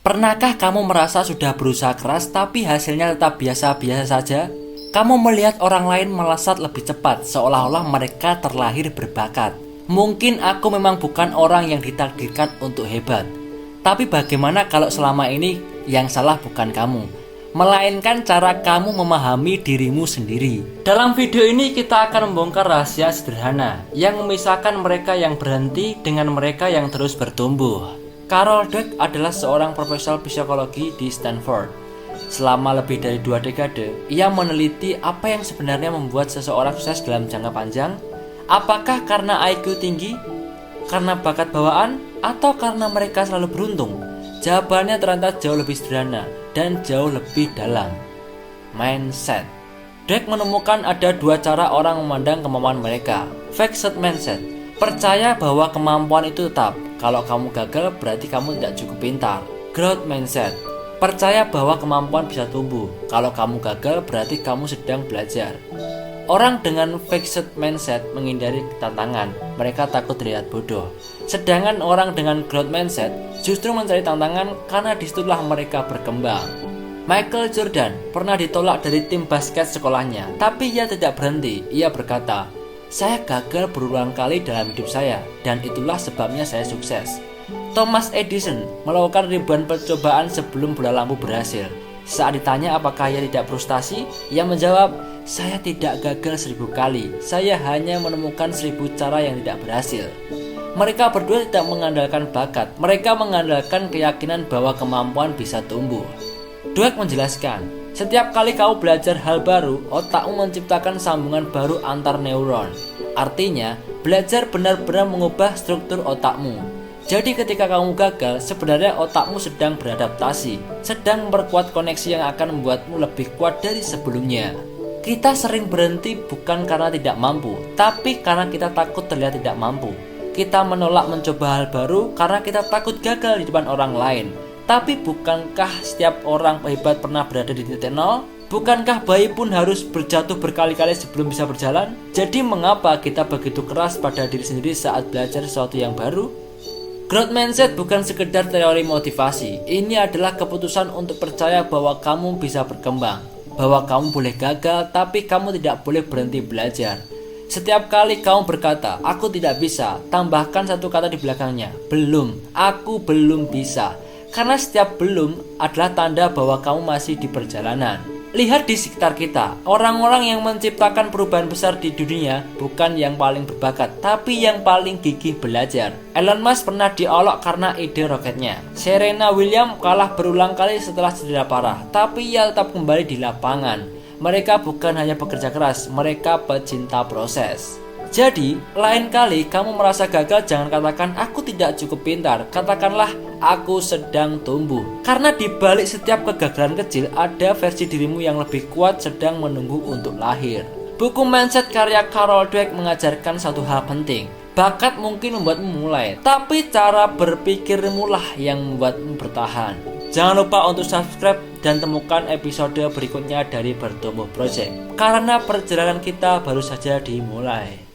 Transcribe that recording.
Pernahkah kamu merasa sudah berusaha keras tapi hasilnya tetap biasa-biasa saja? Kamu melihat orang lain melesat lebih cepat seolah-olah mereka terlahir berbakat. Mungkin aku memang bukan orang yang ditakdirkan untuk hebat. Tapi bagaimana kalau selama ini yang salah bukan kamu, melainkan cara kamu memahami dirimu sendiri? Dalam video ini kita akan membongkar rahasia sederhana yang memisahkan mereka yang berhenti dengan mereka yang terus bertumbuh. Carol Dweck adalah seorang profesor psikologi di Stanford. Selama lebih dari 2 dekade, ia meneliti apa yang sebenarnya membuat seseorang sukses dalam jangka panjang. Apakah karena IQ tinggi, karena bakat bawaan, atau karena mereka selalu beruntung? Jawabannya ternyata jauh lebih sederhana dan jauh lebih dalam. Mindset. Dweck menemukan ada 2 cara orang memandang kemampuan mereka. Fixed mindset. Percaya bahwa kemampuan itu tetap. Kalau kamu gagal berarti kamu tidak cukup pintar. Growth mindset. Percaya bahwa kemampuan bisa tumbuh. Kalau kamu gagal berarti kamu sedang belajar. Orang dengan fixed mindset menghindari tantangan. Mereka takut terlihat bodoh. Sedangkan orang dengan growth mindset justru mencari tantangan karena disitulah mereka berkembang. Michael Jordan pernah ditolak dari tim basket sekolahnya, tapi ia tidak berhenti. Ia berkata, "Saya gagal berulang kali dalam hidup saya, dan itulah sebabnya saya sukses." Thomas Edison melakukan ribuan percobaan sebelum bola lampu berhasil. Saat ditanya apakah ia tidak frustasi, ia menjawab, "Saya tidak gagal 1000 kali, saya hanya menemukan 1000 cara yang tidak berhasil." Mereka berdua tidak mengandalkan bakat, mereka mengandalkan keyakinan bahwa kemampuan bisa tumbuh. Dweck menjelaskan, setiap kali kamu belajar hal baru, otakmu menciptakan sambungan baru antar neuron. Artinya, belajar benar-benar mengubah struktur otakmu. Jadi ketika kamu gagal, sebenarnya otakmu sedang beradaptasi, sedang memperkuat koneksi yang akan membuatmu lebih kuat dari sebelumnya. Kita sering berhenti bukan karena tidak mampu, tapi karena kita takut terlihat tidak mampu. Kita menolak mencoba hal baru karena kita takut gagal di depan orang lain. Tapi bukankah setiap orang hebat pernah berada di titik nol? Bukankah bayi pun harus berjatuh berkali-kali sebelum bisa berjalan? Jadi mengapa kita begitu keras pada diri sendiri saat belajar sesuatu yang baru? Growth mindset bukan sekedar teori motivasi. Ini adalah keputusan untuk percaya bahwa kamu bisa berkembang, bahwa kamu boleh gagal, tapi kamu tidak boleh berhenti belajar. Setiap kali kamu berkata, "Aku tidak bisa," tambahkan satu kata di belakangnya, "Belum, aku belum bisa." Karena setiap belum adalah tanda bahwa kamu masih di perjalanan. Lihat di sekitar kita, orang-orang yang menciptakan perubahan besar di dunia bukan yang paling berbakat, tapi yang paling gigih belajar. Elon Musk pernah diolok karena ide roketnya. Serena Williams kalah berulang kali setelah cedera parah, tapi ia tetap kembali di lapangan. Mereka bukan hanya bekerja keras, mereka pecinta proses. Jadi, lain kali kamu merasa gagal, jangan katakan "aku tidak cukup pintar", katakanlah "aku sedang tumbuh". Karena di balik setiap kegagalan kecil ada versi dirimu yang lebih kuat sedang menunggu untuk lahir. Buku Mindset karya Carol Dweck mengajarkan satu hal penting. Bakat mungkin membuatmu mulai, tapi cara berpikirmu lah yang membuatmu bertahan. Jangan lupa untuk subscribe dan temukan episode berikutnya dari Bertumbuh Project. Karena perjalanan kita baru saja dimulai.